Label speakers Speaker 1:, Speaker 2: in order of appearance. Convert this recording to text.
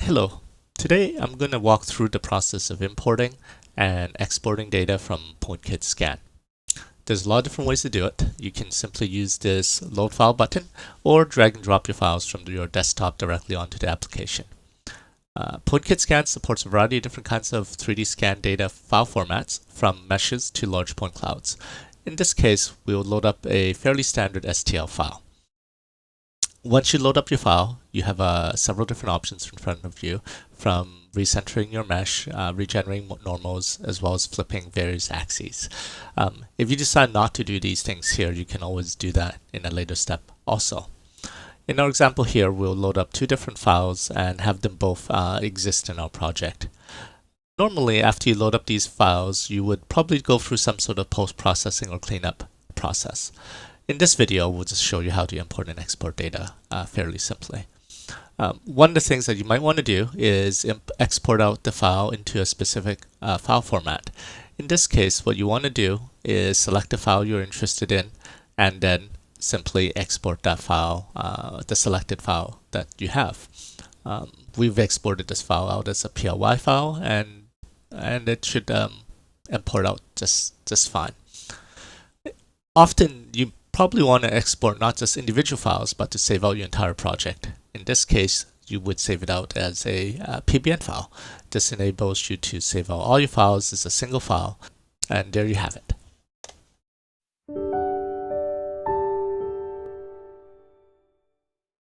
Speaker 1: Hello. Today I'm going to walk through the process of importing and exporting data from PointKit Scan. There's a lot of different ways to do it. You can simply use this load file button or drag and drop your files from your desktop directly onto the application. PointKit Scan supports a variety of different kinds of 3D scan data file formats, from meshes to large point clouds. In this case, we will load up a fairly standard STL file. Once you load up your file, you have several different options in front of you, from recentering your mesh, regenerating normals, as well as flipping various axes. If you decide not to do these things here, you can always do that in a later step also. In our example here, we'll load up two different files and have them both exist in our project. Normally, after you load up these files, you would probably go through some sort of post-processing or cleanup process. In this video, we'll just show you how to import and export data fairly simply. One of the things that you might want to do is export out the file into a specific file format. In this case, what you want to do is select the file you're interested in and then simply export that file, the selected file that you have. We've exported this file out as a PLY file, and it should import out just fine. Often you probably want to export not just individual files, but to save out your entire project. In this case, you would save it out as a PBN file. This enables you to save out all your files as a single file, and there you have it.